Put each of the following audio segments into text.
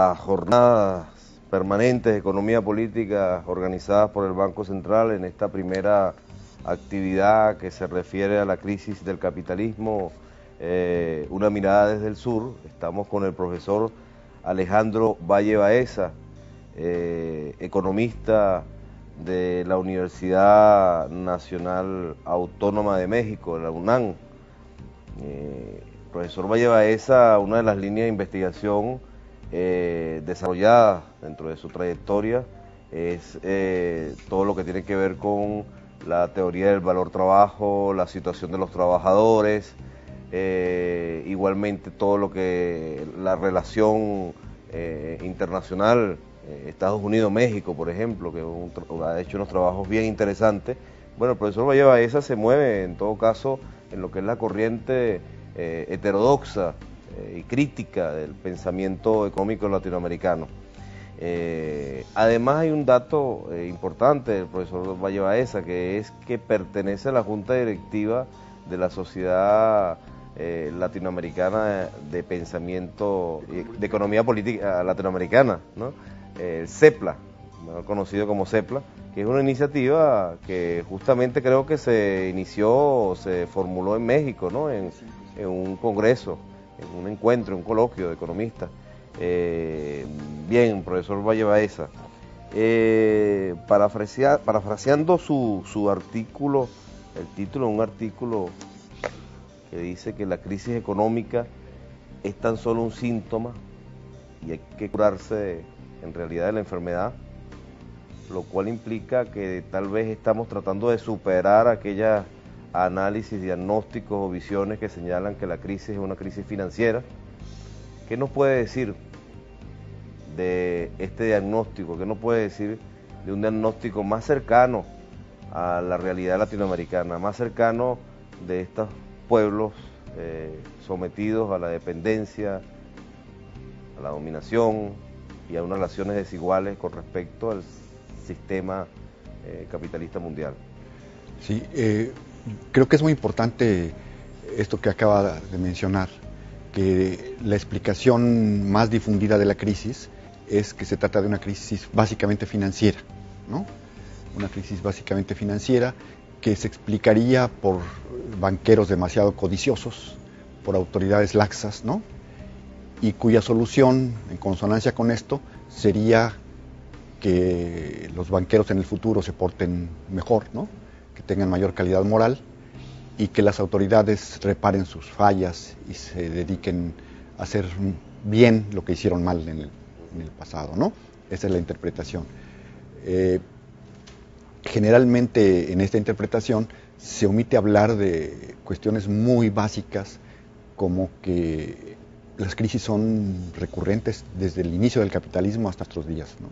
las jornadas permanentes de economía política organizadas por el Banco Central en esta primera actividad que se refiere a la crisis del capitalismo, una mirada desde el sur. Estamos con el profesor Alejandro Valle Baeza, economista de la Universidad Nacional Autónoma de México, la UNAM. Profesor Valle Baeza, una de las líneas de investigación desarrolladas dentro de su trayectoria es todo lo que tiene que ver con la teoría del valor trabajo, la situación de los trabajadores, igualmente todo lo que la relación internacional, Estados Unidos-México, por ejemplo, que ha hecho unos trabajos bien interesantes. Bueno, el profesor Valle Baeza se mueve en todo caso en lo que es la corriente heterodoxa y crítica del pensamiento económico latinoamericano. Además hay un dato importante del profesor Valle Baeza, que es que pertenece a la junta directiva de la Sociedad Latinoamericana de Pensamiento, de Economía Política Latinoamericana, ¿no? El CEPLA, mejor conocido como CEPLA, que es una iniciativa que justamente creo que se inició, se formuló en México, ¿no? En un congreso, en un encuentro, un coloquio de economistas. Bien, profesor Valle Baeza, parafraseando su artículo, el título de un artículo que dice que la crisis económica es tan solo un síntoma y hay que curarse en realidad de la enfermedad, lo cual implica que tal vez estamos tratando de superar aquellos análisis, diagnósticos o visiones que señalan que la crisis es una crisis financiera. ¿Qué nos puede decir de este diagnóstico? ¿Qué nos puede decir de un diagnóstico más cercano a la realidad latinoamericana, más cercano de estos pueblos sometidos a la dependencia, a la dominación y a unas relaciones desiguales con respecto al sistema capitalista mundial? Sí, creo que es muy importante esto que acaba de mencionar, que la explicación más difundida de la crisis es que se trata de una crisis básicamente financiera, ¿no? Una crisis básicamente financiera que se explicaría por banqueros demasiado codiciosos, por autoridades laxas, ¿no? Y cuya solución, en consonancia con esto, sería que los banqueros en el futuro se porten mejor, ¿no? Que tengan mayor calidad moral y que las autoridades reparen sus fallas y se dediquen a hacer bien lo que hicieron mal en el pasado, ¿no? Esa es la interpretación. Generalmente en esta interpretación se omite hablar de cuestiones muy básicas, como que las crisis son recurrentes desde el inicio del capitalismo hasta nuestros días, ¿no?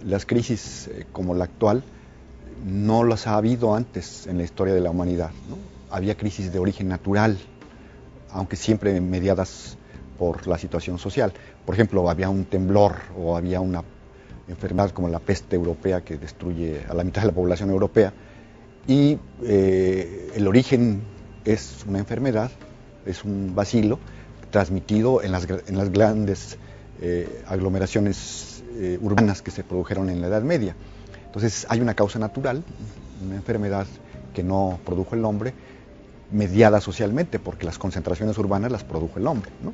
Las crisis como la actual no las ha habido antes en la historia de la humanidad, ¿no? Había crisis de origen natural, aunque siempre mediadas por la situación social. Por ejemplo, había un temblor o había una enfermedad como la peste europea que destruye a la mitad de la población europea, y el origen es una enfermedad, es un bacilo transmitido en las grandes aglomeraciones urbanas que se produjeron en la Edad Media. Entonces hay una causa natural, una enfermedad que no produjo el hombre, mediada socialmente, porque las concentraciones urbanas las produjo el hombre, ¿no?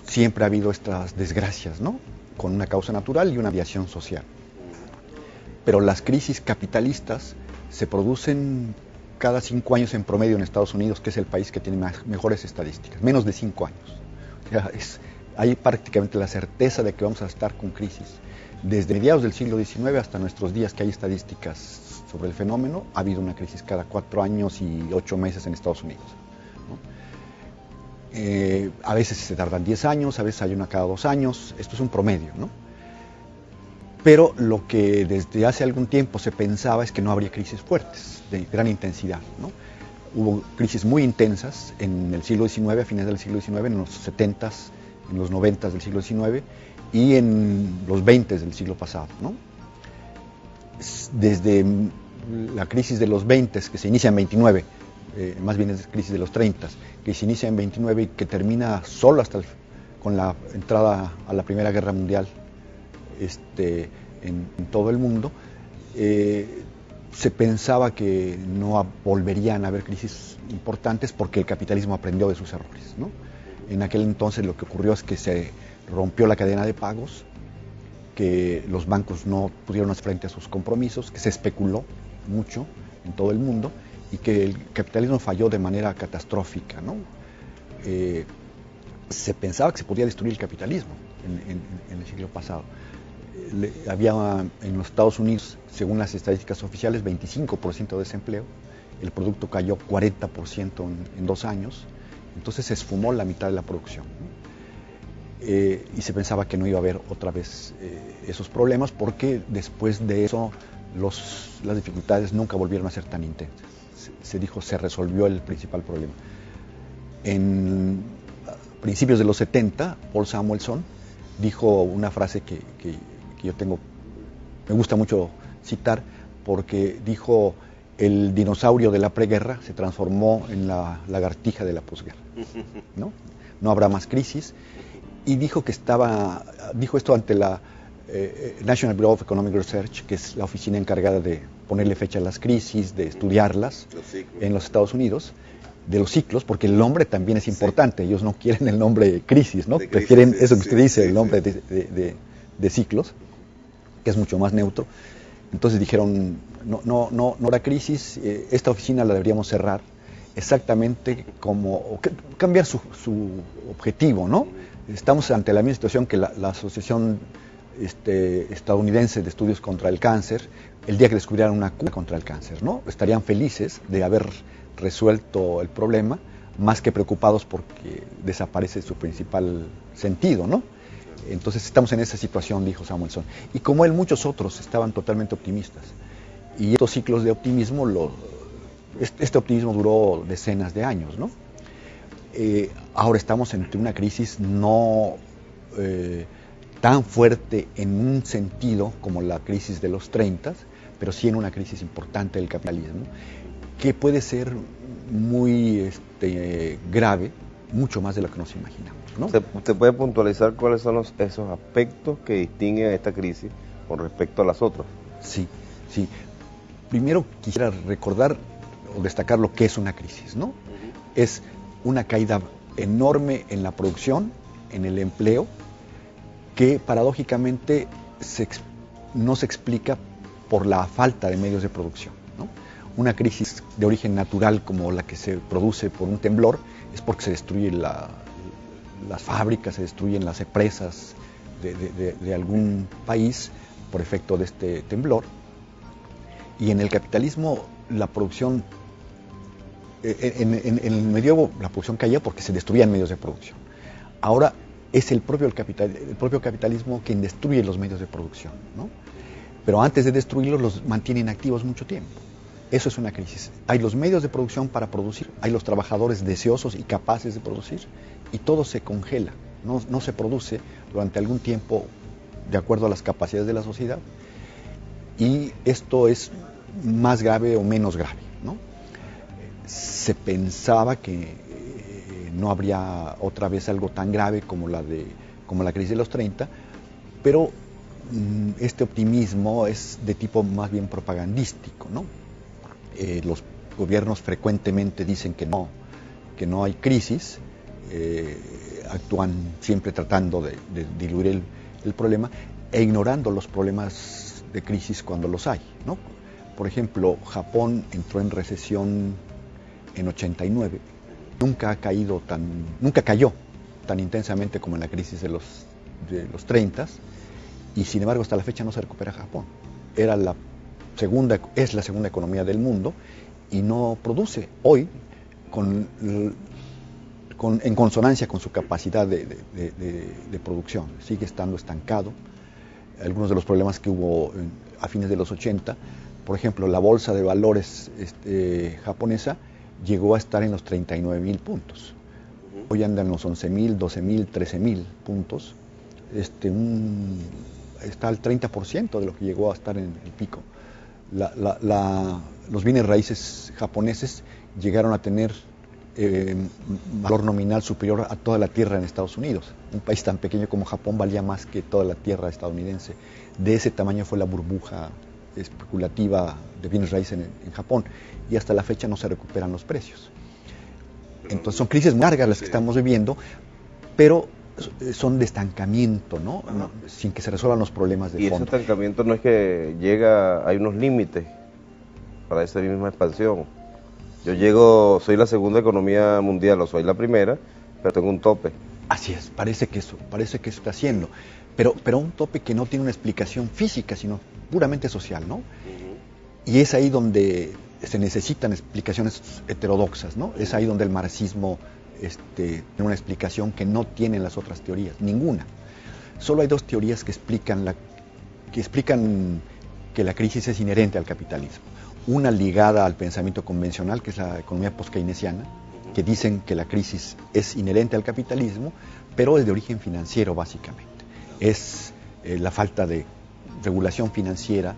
Siempre ha habido estas desgracias, ¿no? Con una causa natural y una mediación social. Pero las crisis capitalistas se producen cada 5 años en promedio en Estados Unidos, que es el país que tiene mejores estadísticas, menos de 5 años. O sea, hay prácticamente la certeza de que vamos a estar con crisis. Desde mediados del siglo XIX hasta nuestros días, que hay estadísticas sobre el fenómeno, ha habido una crisis cada 4 años y 8 meses en Estados Unidos, ¿no? A veces se tardan 10 años, a veces hay una cada 2 años, esto es un promedio, ¿no? Pero lo que desde hace algún tiempo se pensaba es que no habría crisis fuertes, de gran intensidad, ¿no? Hubo crisis muy intensas en el siglo XIX, a fines del siglo XIX, en los 70s, en los 90s del siglo XIX y en los 20s del siglo pasado, ¿no? Desde la crisis de los 20s, que se inicia en 29, más bien es la crisis de los 30s, que se inicia en 29 y que termina solo hasta con la entrada a la Primera Guerra Mundial en todo el mundo, se pensaba que no volverían a haber crisis importantes porque el capitalismo aprendió de sus errores, ¿no? En aquel entonces lo que ocurrió es que se rompió la cadena de pagos, que los bancos no pudieron hacer frente a sus compromisos, que se especuló mucho en todo el mundo y que el capitalismo falló de manera catastrófica, ¿no? Se pensaba que se podía destruir el capitalismo en el siglo pasado. Había en los Estados Unidos, según las estadísticas oficiales, 25% de desempleo, el producto cayó 40% en 2 años, entonces se esfumó la mitad de la producción, ¿no? Y se pensaba que no iba a haber otra vez esos problemas, porque después de eso las dificultades nunca volvieron a ser tan intensas. Se dijo, se resolvió el principal problema. En principios de los 70, Paul Samuelson dijo una frase que yo me gusta mucho citar, porque dijo: el dinosaurio de la preguerra se transformó en la lagartija de la posguerra, ¿no? No habrá más crisis. Y dijo esto ante la National Bureau of Economic Research, que es la oficina encargada de ponerle fecha a las crisis, de estudiarlas en los Estados Unidos, de los ciclos, porque el nombre también es importante. Ellos no quieren el nombre crisis, ¿no? Prefieren eso que usted dice, el nombre de ciclos, que es mucho más neutro. Entonces dijeron, no habrá crisis, esta oficina la deberíamos cerrar, exactamente cambiar su objetivo, ¿no? Estamos ante la misma situación que la Asociación Estadounidense de Estudios contra el Cáncer, el día que descubrieran una cura contra el cáncer, ¿no? Estarían felices de haber resuelto el problema, más que preocupados porque desaparece su principal sentido, ¿no? Entonces estamos en esa situación, dijo Samuelson. Y como él, muchos otros estaban totalmente optimistas. Y estos ciclos de optimismo, este optimismo duró decenas de años, ¿no? Ahora estamos entre una crisis no tan fuerte en un sentido como la crisis de los 30, pero sí en una crisis importante del capitalismo, que puede ser muy grave, mucho más de lo que nos imaginamos, ¿no? ¿Usted puede puntualizar cuáles son esos aspectos que distinguen a esta crisis con respecto a las otras? Sí. Primero quisiera recordar o destacar lo que es una crisis, ¿no? Es una caída enorme en la producción, en el empleo, que paradójicamente no se explica por la falta de medios de producción, ¿no? Una crisis de origen natural como la que se produce por un temblor es porque se destruyen las fábricas, se destruyen las empresas de algún país por efecto de este temblor. Y en el capitalismo la producción, en el medioevo la producción caía porque se destruían medios de producción. Ahora es el propio capitalismo quien destruye los medios de producción, ¿no? Pero antes de destruirlos los mantienen activos mucho tiempo. Eso es una crisis. Hay los medios de producción para producir, hay los trabajadores deseosos y capaces de producir, y todo se congela, no se produce durante algún tiempo de acuerdo a las capacidades de la sociedad, y esto es más grave o menos grave, ¿no? Se pensaba que no habría otra vez algo tan grave como la crisis de los 30, pero este optimismo es de tipo más bien propagandístico, ¿no? Los gobiernos frecuentemente dicen que no hay crisis, actúan siempre tratando de diluir el problema e ignorando los problemas de crisis cuando los hay, ¿no? Por ejemplo, Japón entró en recesión en 89, nunca cayó tan intensamente como en la crisis de los 30, y sin embargo hasta la fecha no se recupera Japón. Es la segunda economía del mundo y no produce hoy en consonancia con su capacidad de producción. Sigue estando estancado. Algunos de los problemas que hubo a fines de los 80, por ejemplo, la bolsa de valores japonesa llegó a estar en los 39,000 puntos. Hoy anda en los 11,000, 12,000, 13,000 puntos. Está al 30% de lo que llegó a estar en el pico. Los bienes raíces japoneses llegaron a tener valor nominal superior a toda la tierra en Estados Unidos. Un país tan pequeño como Japón valía más que toda la tierra estadounidense. De ese tamaño fue la burbuja especulativa de bienes raíces en Japón, y hasta la fecha no se recuperan los precios. Entonces son crisis muy largas las que estamos viviendo, pero son de estancamiento, ¿no? Sin que se resuelvan los problemas de fondo. Y ese estancamiento no es que llega, hay unos límites para esa misma expansión. Soy la segunda economía mundial, o soy la primera, pero tengo un tope. Así es, parece que eso está haciendo, pero un tope que no tiene una explicación física, sino puramente social, ¿no? Y es ahí donde se necesitan explicaciones heterodoxas, ¿no? Es ahí donde el marxismo tiene una explicación que no tienen las otras teorías, ninguna. Solo hay dos teorías que explican que la crisis es inherente al capitalismo. Una ligada al pensamiento convencional, que es la economía post-keynesiana, que dicen que la crisis es inherente al capitalismo, pero es de origen financiero básicamente. Es la falta de regulación financiera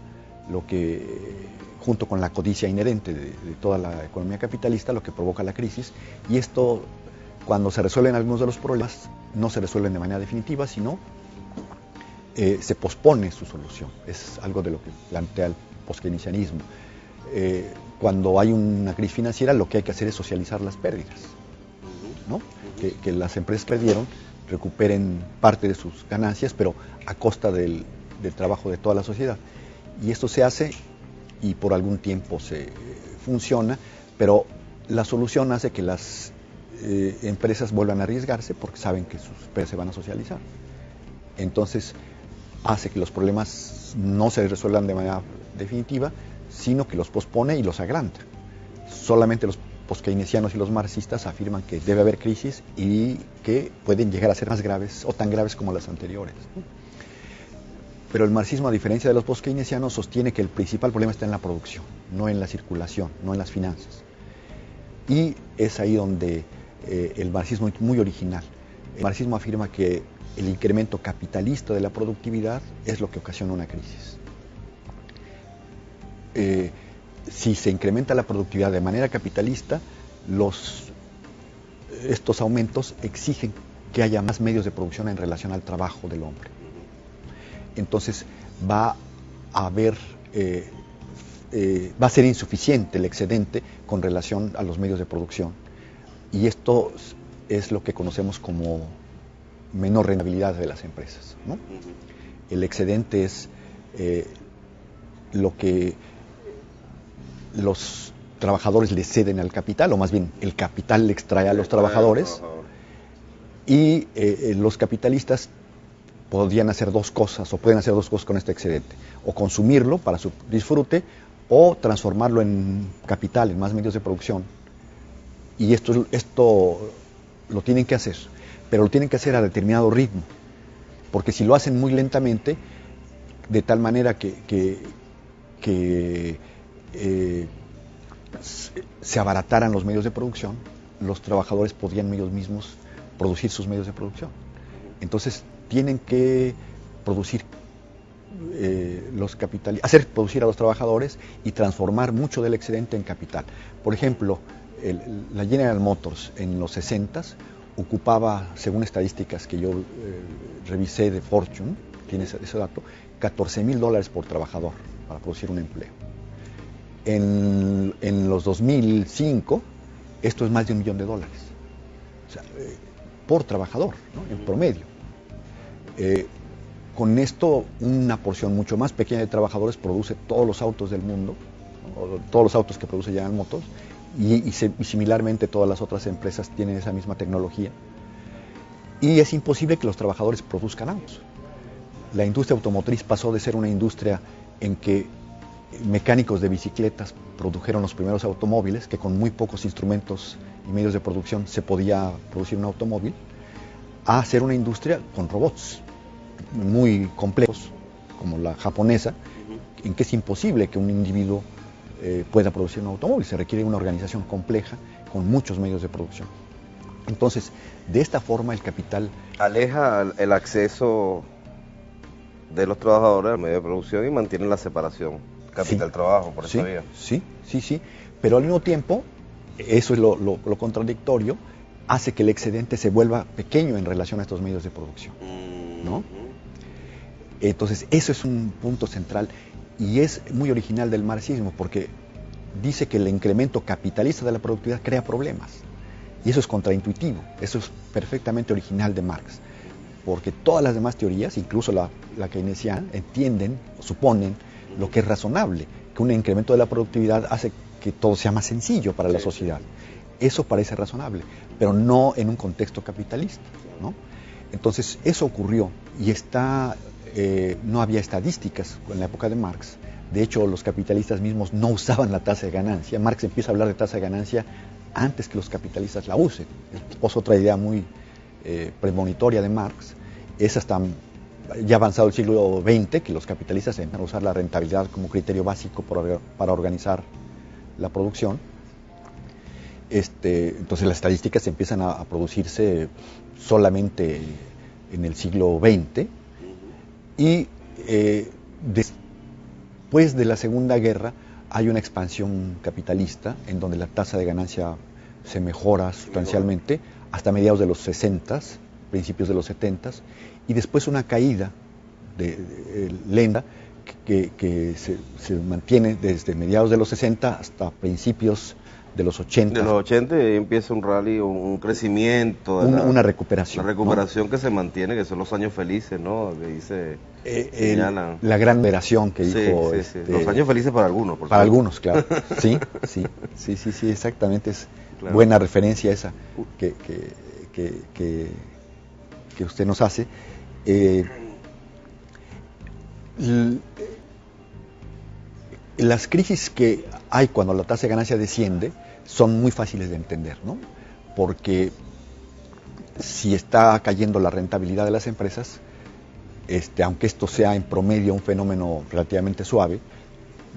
lo que, junto con la codicia inherente de toda la economía capitalista, lo que provoca la crisis. Y esto, cuando se resuelven algunos de los problemas, no se resuelven de manera definitiva, sino se pospone su solución. Es algo de lo que plantea el post-keynesianismo. Cuando hay una crisis financiera, lo que hay que hacer es socializar las pérdidas, ¿no? Que las empresas que perdieron recuperen parte de sus ganancias, pero a costa del trabajo de toda la sociedad. Y esto se hace y por algún tiempo se funciona, pero la solución hace que las empresas vuelvan a arriesgarse porque saben que sus pérdidas se van a socializar. Entonces hace que los problemas no se resuelvan de manera definitiva, sino que los pospone y los agranda. Solamente los poskeynesianos y los marxistas afirman que debe haber crisis y que pueden llegar a ser más graves o tan graves como las anteriores. Pero el marxismo, a diferencia de los poskeynesianos, sostiene que el principal problema está en la producción, no en la circulación, no en las finanzas. Y es ahí donde el marxismo es muy original. El marxismo afirma que el incremento capitalista de la productividad es lo que ocasiona una crisis. Si se incrementa la productividad de manera capitalista, estos aumentos exigen que haya más medios de producción en relación al trabajo del hombre. Entonces va a ser insuficiente el excedente con relación a los medios de producción. Y esto es lo que conocemos como menor rentabilidad de las empresas, ¿no? El excedente es lo que los trabajadores le ceden al capital, o más bien el capital le extrae a los trabajadores, y los capitalistas podrían hacer dos cosas, o pueden hacer dos cosas con este excedente: o consumirlo para su disfrute, o transformarlo en capital, en más medios de producción. Y esto lo tienen que hacer, pero lo tienen que hacer a determinado ritmo, porque si lo hacen muy lentamente, de tal manera que se abarataran los medios de producción, los trabajadores podrían ellos mismos producir sus medios de producción. Entonces tienen que producir hacer producir a los trabajadores y transformar mucho del excedente en capital. Por ejemplo, la General Motors en los 60s ocupaba, según estadísticas que yo revisé de Fortune, tiene ese dato, $14,000 por trabajador para producir un empleo. En los 2005, esto es más de $1 millón. O sea, por trabajador, ¿no? En promedio. Con esto, una porción mucho más pequeña de trabajadores produce todos los autos del mundo, ¿no? Todos los autos que produce General Motors, y similarmente todas las otras empresas tienen esa misma tecnología. Y es imposible que los trabajadores produzcan autos. La industria automotriz pasó de ser una industria en que mecánicos de bicicletas produjeron los primeros automóviles, que con muy pocos instrumentos y medios de producción se podía producir un automóvil, a ser una industria con robots muy complejos, como la japonesa, en que es imposible que un individuo pueda producir un automóvil. Se requiere una organización compleja con muchos medios de producción. Entonces, de esta forma el capital aleja el acceso de los trabajadores al medio de producción y mantiene la separación capital-trabajo por esa vía. Sí, pero al mismo tiempo eso es lo contradictorio, hace que el excedente se vuelva pequeño en relación a estos medios de producción, ¿no? Entonces, eso es un punto central y es muy original del marxismo, porque dice que el incremento capitalista de la productividad crea problemas. Y eso es contraintuitivo, eso es perfectamente original de Marx, porque todas las demás teorías, incluso la keynesiana, entienden, suponen lo que es razonable, que un incremento de la productividad hace que todo sea más sencillo para la sociedad. Eso parece razonable, pero no en un contexto capitalista, ¿no? Entonces, eso ocurrió y no había estadísticas en la época de Marx. De hecho, los capitalistas mismos no usaban la tasa de ganancia. Marx empieza a hablar de tasa de ganancia antes que los capitalistas la usen. Es otra idea muy premonitoria de Marx. Es hasta ya avanzado el siglo XX que los capitalistas empiezan a usar la rentabilidad como criterio básico para organizar la producción. Entonces las estadísticas empiezan a producirse solamente en el siglo XX y después de la Segunda Guerra hay una expansión capitalista en donde la tasa de ganancia se mejora sustancialmente hasta mediados de los 60, principios de los 70, y después una caída lenta que se mantiene desde mediados de los 60 hasta principios de los 80. De los 80 empieza un rally, un crecimiento. Una recuperación. Una recuperación, ¿no?, que se mantiene, que son los años felices, ¿no? Que dice... la gran liberación que dijo... Sí. Los años felices para algunos. Para algunos, claro. Sí, exactamente. Es claro. Buena referencia esa que usted nos hace. Las crisis que hay cuando la tasa de ganancia desciende son muy fáciles de entender, ¿no? Porque si está cayendo la rentabilidad de las empresas, aunque esto sea en promedio un fenómeno relativamente suave,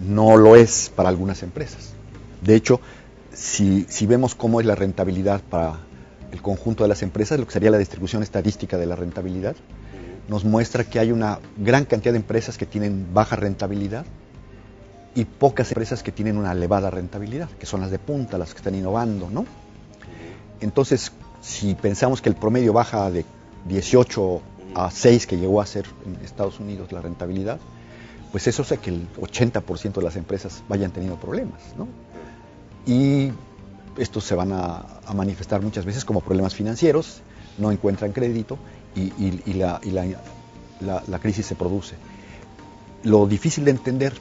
no lo es para algunas empresas. De hecho, si vemos cómo es la rentabilidad para el conjunto de las empresas, lo que sería la distribución estadística de la rentabilidad, nos muestra que hay una gran cantidad de empresas que tienen baja rentabilidad y pocas empresas que tienen una elevada rentabilidad, que son las de punta, las que están innovando, ¿no? Entonces, si pensamos que el promedio baja de 18 a 6, que llegó a ser en Estados Unidos la rentabilidad, pues eso hace que el 80% de las empresas vayan teniendo problemas, ¿no? Y estos se van a manifestar muchas veces como problemas financieros, no encuentran crédito y la crisis se produce. Lo difícil de entender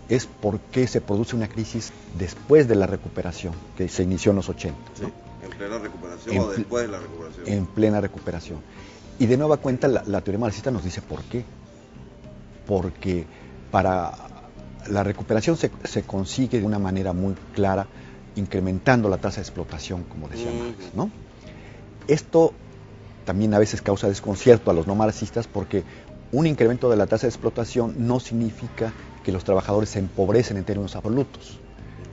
es por qué se produce una crisis después de la recuperación que se inició en los 80. ¿No? Sí, en plena recuperación o después de la recuperación. En plena recuperación. Y de nueva cuenta la teoría marxista nos dice por qué. Porque para la recuperación se consigue de una manera muy clara incrementando la tasa de explotación, como decía Marx, ¿no? Esto también a veces causa desconcierto a los no marxistas porque un incremento de la tasa de explotación no significa que los trabajadores se empobrecen en términos absolutos,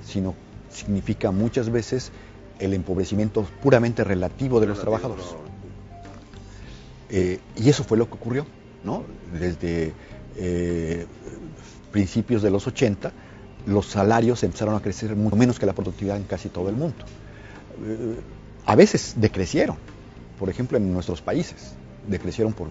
sino significa muchas veces el empobrecimiento puramente relativo de los trabajadores. Y eso fue lo que ocurrió, ¿no? Desde principios de los 80, los salarios empezaron a crecer mucho menos que la productividad en casi todo el mundo. A veces decrecieron, por ejemplo en nuestros países, decrecieron por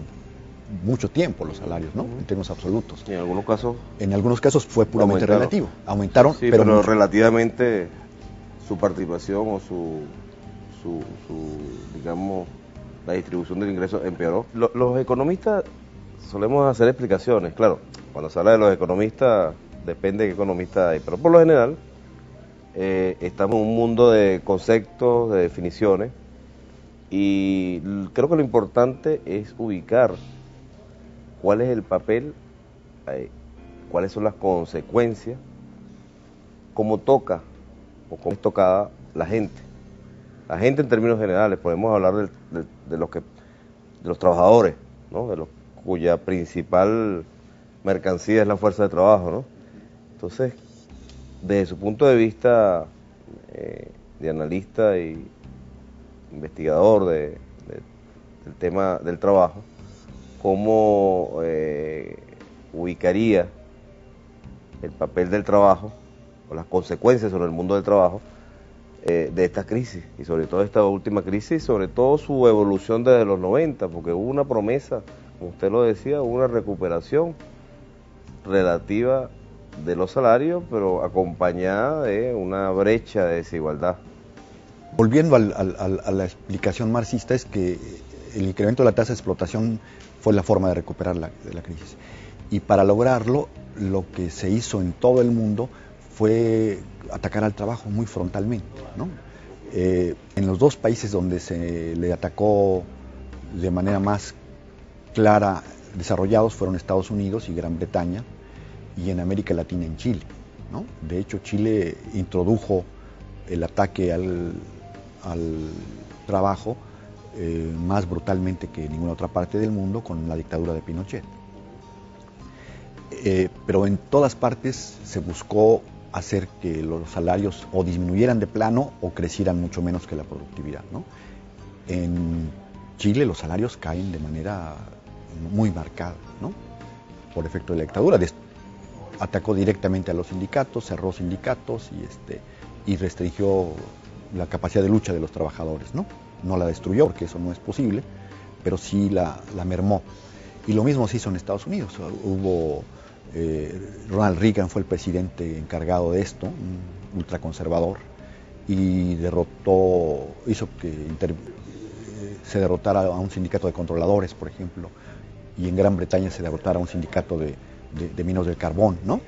mucho tiempo los salarios, ¿no? En términos absolutos. ¿Y en algunos casos? En algunos casos fue puramente relativo. Aumentaron, sí, pero relativamente su participación o su digamos, la distribución del ingreso empeoró. Los economistas solemos hacer explicaciones, claro, cuando se habla de los economistas, depende de qué economista hay, pero por lo general estamos en un mundo de conceptos, de definiciones, y creo que lo importante es ubicar cuál es el papel, cuáles son las consecuencias, cómo toca o cómo es tocada la gente. La gente en términos generales, podemos hablar de los trabajadores, ¿no? Cuya principal mercancía es la fuerza de trabajo, ¿no? Entonces, desde su punto de vista de analista y investigador del tema del trabajo, ¿cómo ubicaría el papel del trabajo o las consecuencias sobre el mundo del trabajo de esta crisis, y sobre todo esta última crisis, sobre todo su evolución desde los 90, porque hubo una promesa, como usted lo decía, hubo una recuperación relativa de los salarios, pero acompañada de una brecha de desigualdad. Volviendo a la explicación marxista, es que el incremento de la tasa de explotación fue la forma de recuperar la crisis. Y para lograrlo, lo que se hizo en todo el mundo fue atacar al trabajo muy frontalmente, ¿no? En los dos países donde se le atacó de manera más clara, desarrollados, fueron Estados Unidos y Gran Bretaña, y en América Latina en Chile, ¿no? De hecho, Chile introdujo el ataque al trabajo más brutalmente que ninguna otra parte del mundo con la dictadura de Pinochet. Pero en todas partes se buscó hacer que los salarios o disminuyeran de plano o crecieran mucho menos que la productividad, ¿no? En Chile los salarios caen de manera muy marcada, ¿no? Por efecto de la dictadura. Atacó directamente a los sindicatos, cerró sindicatos y restringió la capacidad de lucha de los trabajadores, ¿no? No la destruyó, porque eso no es posible, pero sí la mermó. Y lo mismo se hizo en Estados Unidos. Ronald Reagan fue el presidente encargado de esto, un ultraconservador, y hizo que se derrotara a un sindicato de controladores, por ejemplo, y en Gran Bretaña se derrotara a un sindicato de mineros del carbón, ¿no?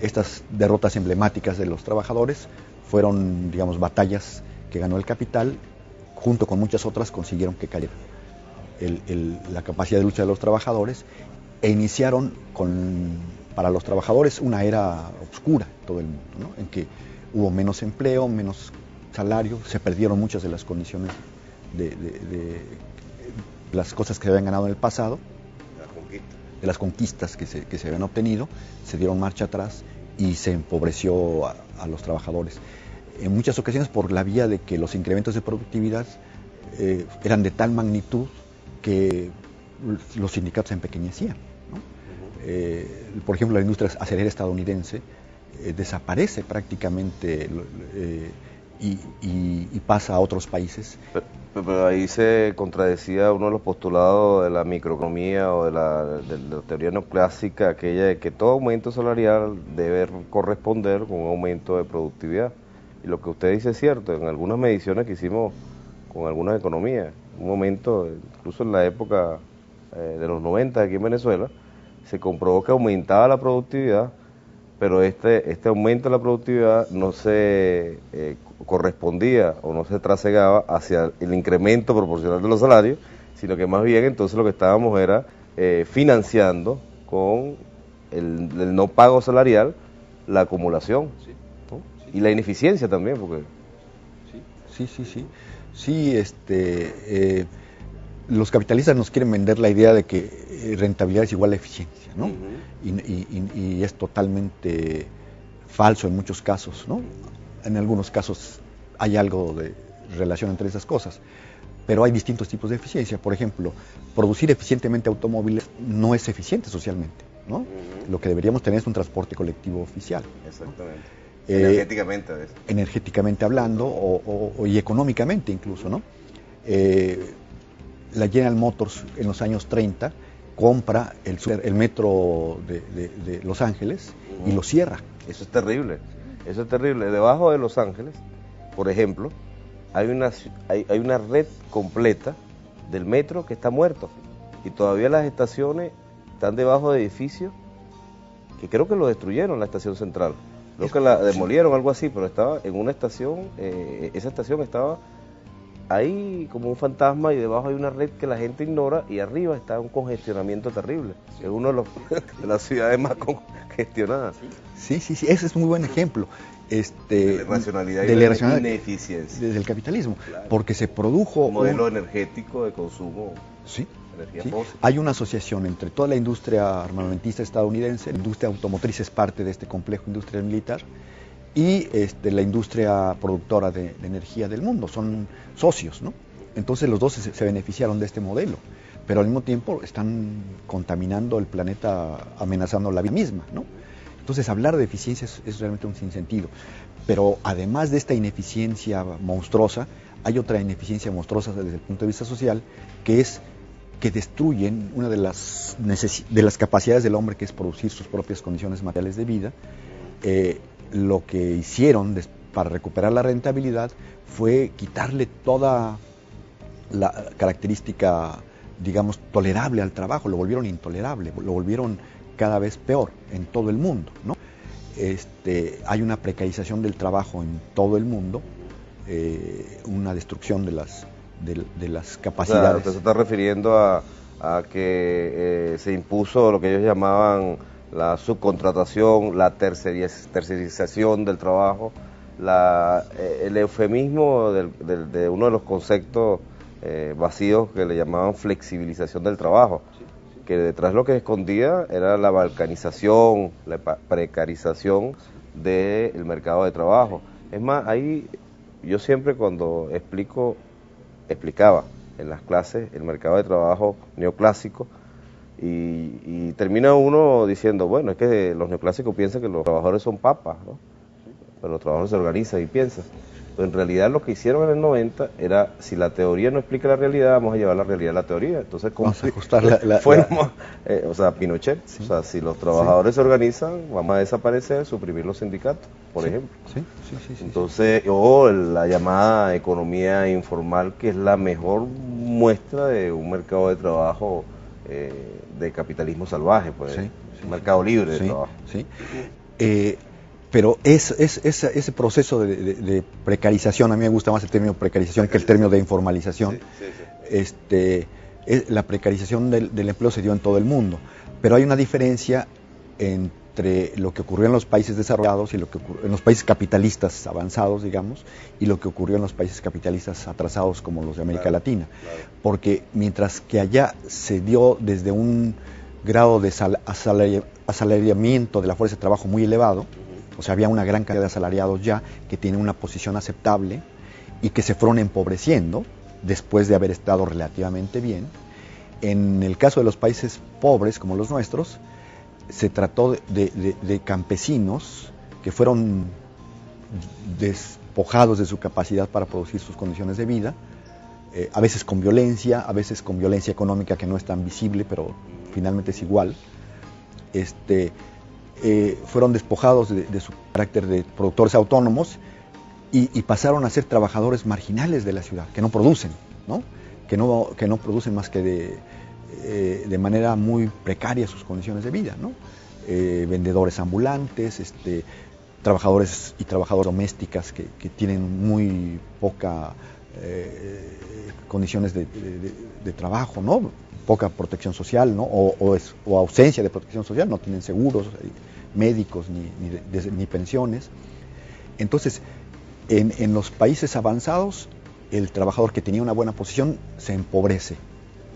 Estas derrotas emblemáticas de los trabajadores fueron, digamos, batallas que ganó el capital, junto con muchas otras consiguieron que cayera la capacidad de lucha de los trabajadores, e iniciaron para los trabajadores una era oscura en todo el mundo, ¿no? En que hubo menos empleo, menos salario, se perdieron muchas de las condiciones de las cosas que se habían ganado en el pasado, de las conquistas que se habían obtenido, se dieron marcha atrás y se empobreció a los trabajadores. En muchas ocasiones por la vía de que los incrementos de productividad eran de tal magnitud que los sindicatos se empequeñecían, ¿no? Por ejemplo, la industria acerera estadounidense desaparece prácticamente y pasa a otros países. Pero ahí se contradecía uno de los postulados de la microeconomía o de la teoría neoclásica, aquella de que todo aumento salarial debe corresponder con un aumento de productividad. Y lo que usted dice es cierto, en algunas mediciones que hicimos con algunas economías, un momento, incluso en la época de los 90 aquí en Venezuela, se comprobó que aumentaba la productividad, pero este aumento de la productividad no se correspondía o no se trasegaba hacia el incremento proporcional de los salarios, sino que más bien entonces lo que estábamos era financiando con el no pago salarial la acumulación, ¿no? Y la ineficiencia también, porque... Sí, los capitalistas nos quieren vender la idea de que rentabilidad es igual a eficiencia, ¿no? Y es totalmente falso en muchos casos, ¿no? En algunos casos hay algo de relación entre esas cosas, pero hay distintos tipos de eficiencia. Por ejemplo, producir eficientemente automóviles no es eficiente socialmente, ¿no? Lo que deberíamos tener es un transporte colectivo oficial. Exactamente. ¿No? Energéticamente a veces. Energéticamente hablando y económicamente incluso, ¿no? La General Motors en los años 30 compra el metro de Los Ángeles y lo cierra. Eso es terrible, eso es terrible. Debajo de Los Ángeles, por ejemplo, hay una red completa del metro que está muerto, y todavía las estaciones están debajo de edificios que creo que lo destruyeron, la estación central. Creo que la demolieron, algo así, pero estaba en una estación, esa estación estaba ahí como un fantasma, y debajo hay una red que la gente ignora, y arriba está un congestionamiento terrible. Sí. Es uno de las ciudades más congestionadas. Sí, ese es un muy buen ejemplo. De la irracionalidad y la ineficiencia. Del capitalismo, claro. Porque se produjo un modelo energético de consumo. Sí. Hay una asociación entre toda la industria armamentista estadounidense, la industria automotriz es parte de este complejo industrial militar, y la industria productora de energía del mundo, son socios, ¿no? Entonces los dos se beneficiaron de este modelo, pero al mismo tiempo están contaminando el planeta, amenazando la vida misma, ¿no? Entonces hablar de eficiencia es realmente un sinsentido. Pero además de esta ineficiencia monstruosa, hay otra ineficiencia monstruosa desde el punto de vista social, que es que destruyen una de las capacidades del hombre, que es producir sus propias condiciones materiales de vida. Lo que hicieron para recuperar la rentabilidad fue quitarle toda la característica, digamos, tolerable al trabajo, lo volvieron intolerable, lo volvieron cada vez peor en todo el mundo, ¿no? Hay una precarización del trabajo en todo el mundo, una destrucción de las capacidades. O sea, usted se está refiriendo a que se impuso lo que ellos llamaban la subcontratación, la tercerización del trabajo, el eufemismo de uno de los conceptos vacíos que le llamaban flexibilización del trabajo, que detrás lo que escondía era la balcanización, la precarización del mercado de trabajo. Es más, ahí yo siempre cuando explicaba en las clases el mercado de trabajo neoclásico, y termina uno diciendo, bueno, es que los neoclásicos piensan que los trabajadores son papas, ¿no? Pero los trabajadores se organizan y piensan. Pero en realidad lo que hicieron en el 90 era, si la teoría no explica la realidad, vamos a llevar la realidad a la teoría. Entonces, ¿cómo vamos a ajustar fuimos? O sea, Pinochet, sí. O sea, si los trabajadores se organizan, vamos a desaparecer, suprimir los sindicatos, por ejemplo. Sí. Entonces, o la llamada economía informal, que es la mejor muestra de un mercado de trabajo de capitalismo salvaje, pues, un mercado libre de trabajo. Sí. Pero ese proceso de precarización, a mí me gusta más el término precarización que el término de informalización. La precarización del empleo se dio en todo el mundo, pero hay una diferencia entre lo que ocurrió en los países desarrollados y lo que ocurrió en los países capitalistas avanzados, digamos, y lo que ocurrió en los países capitalistas atrasados como los de América Latina. Porque mientras que allá se dio desde un grado de asalariamiento de la fuerza de trabajo muy elevado, o sea, había una gran cantidad de asalariados ya que tienen una posición aceptable y que se fueron empobreciendo después de haber estado relativamente bien. En el caso de los países pobres como los nuestros, se trató de campesinos que fueron despojados de su capacidad para producir sus condiciones de vida, a veces con violencia económica que no es tan visible, pero finalmente es igual. Fueron despojados de su carácter de productores autónomos y pasaron a ser trabajadores marginales de la ciudad, que no producen, ¿no? Que no producen más que de manera muy precaria sus condiciones de vida, ¿no? Vendedores ambulantes, trabajadores y trabajadoras domésticas que tienen muy poca condiciones de trabajo, ¿no? Poca protección social, ¿no? O ausencia de protección social, no tienen seguros médicos ni pensiones. Entonces, en los países avanzados, el trabajador que tenía una buena posición se empobrece,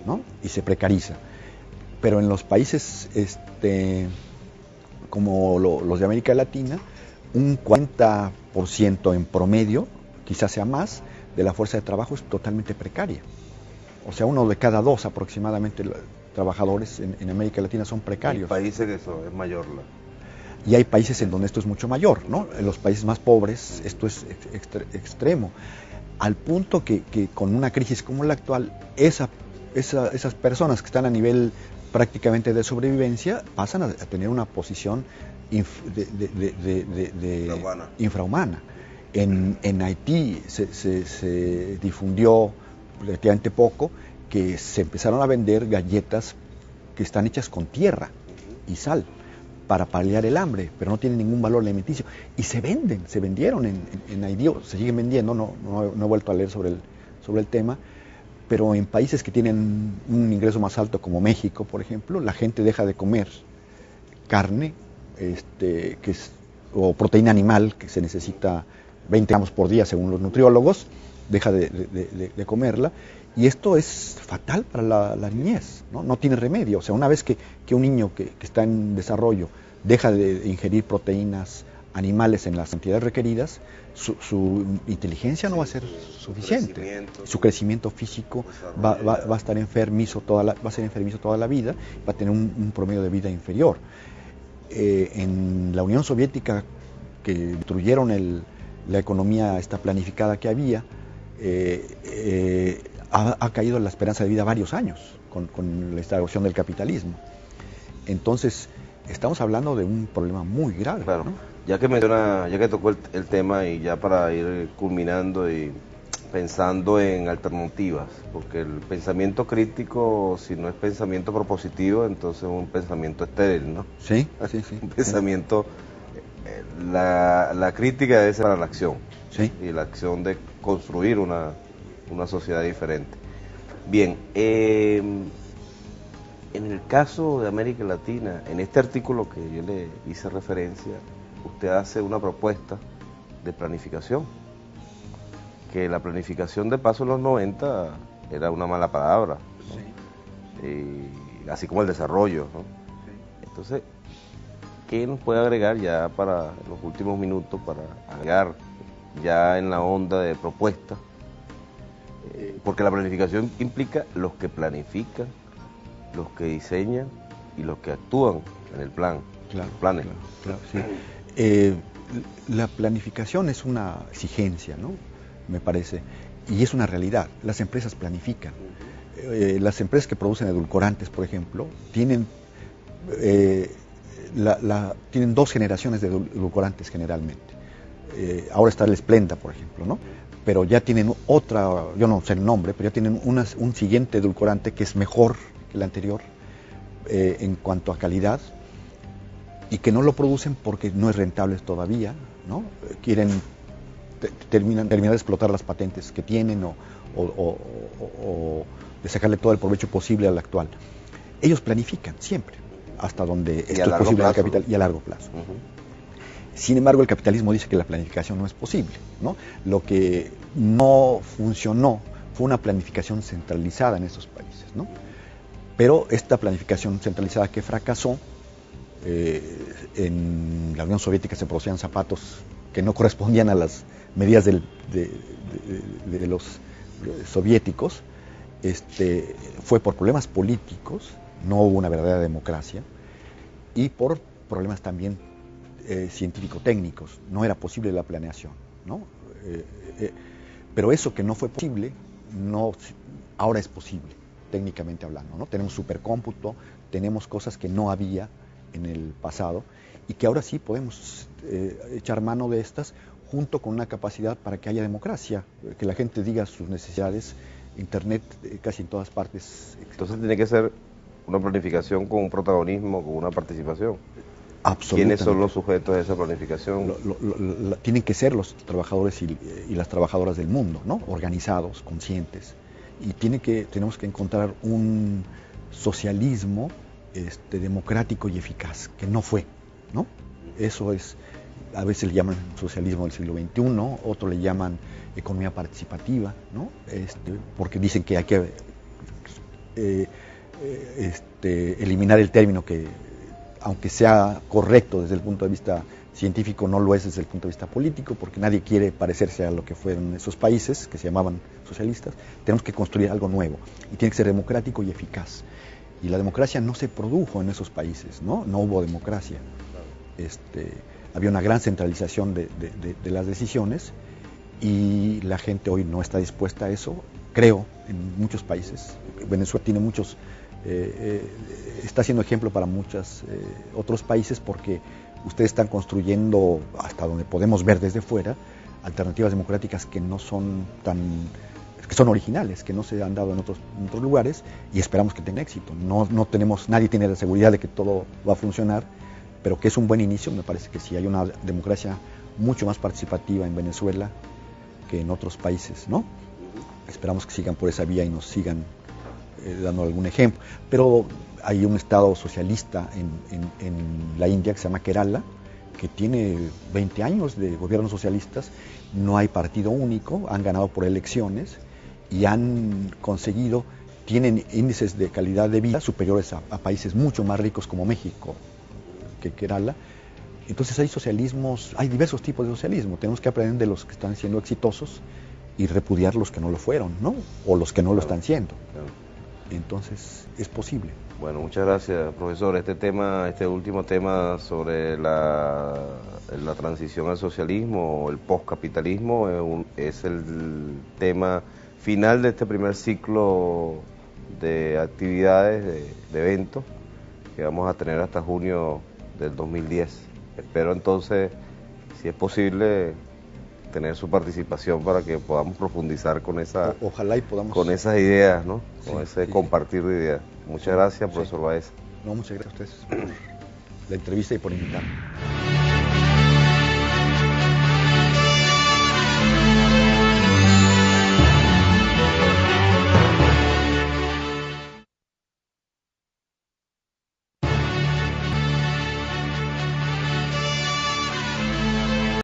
¿no? Y se precariza. Pero en los países como los de América Latina, un 40% en promedio, quizás sea más, de la fuerza de trabajo es totalmente precaria. O sea, 1 de cada 2 aproximadamente trabajadores en América Latina son precarios. Hay países que eso es mayor. Y hay países en donde esto es mucho mayor, ¿no? En los países más pobres esto es extremo. Al punto que con una crisis como la actual, esas personas que están a nivel prácticamente de sobrevivencia pasan a tener una posición infrahumana. En Haití se difundió relativamente poco que se empezaron a vender galletas que están hechas con tierra y sal para paliar el hambre, pero no tienen ningún valor alimenticio. Y se vendieron en Haití, se siguen vendiendo, no he vuelto a leer sobre el tema, pero en países que tienen un ingreso más alto como México, por ejemplo, la gente deja de comer carne, o proteína animal, que se necesita 20 gramos por día según los nutriólogos, deja de comerla, y esto es fatal para la niñez, ¿no? No tiene remedio. O sea, una vez que un niño que está en desarrollo deja de ingerir proteínas animales en las cantidades requeridas, su inteligencia no va a ser suficiente. Su crecimiento físico va a estar enfermizo va a ser enfermizo toda la vida, va a tener un promedio de vida inferior. En la Unión Soviética, que destruyeron la economía esta planificada que había, ha caído la esperanza de vida varios años con la instauración del capitalismo. Entonces, estamos hablando de un problema muy grave. Claro. ¿No? Ya que tocó el tema, y ya para ir culminando y pensando en alternativas, porque el pensamiento crítico, si no es pensamiento propositivo, entonces es un pensamiento estéril, ¿no? Sí. Un pensamiento, la crítica debe ser para la acción, Sí. y la acción de construir una sociedad diferente. Bien, en el caso de América Latina, en este artículo que yo le hice referencia, usted hace una propuesta de planificación, que la planificación de paso en los 90 era una mala palabra, ¿no? Y así como el desarrollo, ¿no? Sí. Entonces, ¿qué nos puede agregar ya para los últimos minutos, para agregar ya en la onda de propuesta? Porque la planificación implica los que planifican, los que diseñan y los que actúan en el plan. Claro, planes. Claro, sí. La planificación es una exigencia, ¿no? Me parece, y es una realidad. Las empresas planifican. Las empresas que producen edulcorantes, por ejemplo, tienen dos generaciones de edulcorantes generalmente. Ahora está el Splenda, por ejemplo, ¿no? Pero ya tienen otra, yo no sé el nombre, pero ya tienen un siguiente edulcorante que es mejor que el anterior en cuanto a calidad, y que no lo producen porque no es rentable todavía, ¿no? Quieren terminar de explotar las patentes que tienen o de sacarle todo el provecho posible al actual. Ellos planifican siempre, hasta donde esto es posible en el capital, y a largo plazo. Sin embargo, el capitalismo dice que la planificación no es posible, ¿no? Lo que no funcionó fue una planificación centralizada en estos países, ¿no? Pero esta planificación centralizada que fracasó, en la Unión Soviética se producían zapatos que no correspondían a las medidas de los soviéticos, fue por problemas políticos, no hubo una verdadera democracia, y por problemas también científico-técnicos, no era posible la planeación, ¿no? Pero eso que no fue posible, ahora es posible, técnicamente hablando, ¿no? Tenemos supercómputo, tenemos cosas que no había en el pasado, y que ahora sí podemos echar mano de estas, junto con una capacidad para que haya democracia, que la gente diga sus necesidades. Internet casi en todas partes. Entonces tiene que ser una planificación con un protagonismo, con una participación. Absolutamente. ¿Quiénes son los sujetos de esa planificación? Tienen que ser los trabajadores y las trabajadoras del mundo, ¿no? Organizados, conscientes. Y tenemos que encontrar un socialismo democrático y eficaz, que no fue, ¿no? Eso es, a veces le llaman socialismo del siglo XXI, otros le llaman economía participativa, ¿no? Porque dicen que hay que eliminar el término que, aunque sea correcto desde el punto de vista científico, no lo es desde el punto de vista político, porque nadie quiere parecerse a lo que fueron esos países que se llamaban socialistas. Tenemos que construir algo nuevo, y tiene que ser democrático y eficaz. Y la democracia no se produjo en esos países, ¿no? No hubo democracia. Había una gran centralización de las decisiones, y la gente hoy no está dispuesta a eso, creo, en muchos países. Venezuela tiene muchos, está siendo ejemplo para muchos otros países, porque ustedes están construyendo, hasta donde podemos ver desde fuera, alternativas democráticas que no son que son originales, que no se han dado en otros lugares, y esperamos que tengan éxito. Nadie tiene la seguridad de que todo va a funcionar, pero que es un buen inicio. Me parece que sí hay una democracia mucho más participativa en Venezuela que en otros países, ¿no? Esperamos que sigan por esa vía y nos sigan dando algún ejemplo. Pero hay un estado socialista en la India que se llama Kerala, que tiene 20 años de gobiernos socialistas, no hay partido único, han ganado por elecciones y han conseguido, tienen índices de calidad de vida superiores a países mucho más ricos como México que Kerala. Entonces hay socialismos, hay diversos tipos de socialismo. Tenemos que aprender de los que están siendo exitosos y repudiar los que no lo fueron, ¿no? O los que no lo están siendo. Entonces es posible. Bueno, muchas gracias, profesor. Este último tema sobre la transición al socialismo o el postcapitalismo es el tema final de este primer ciclo de actividades, de eventos que vamos a tener hasta junio del 2010. Espero entonces, si es posible, tener su participación para que podamos profundizar con Ojalá y podamos con esas ideas, ¿no? Con sí, ese sí, compartir de ideas. Muchas gracias, profesor Baeza. No, muchas gracias a ustedes por la entrevista y por invitarme.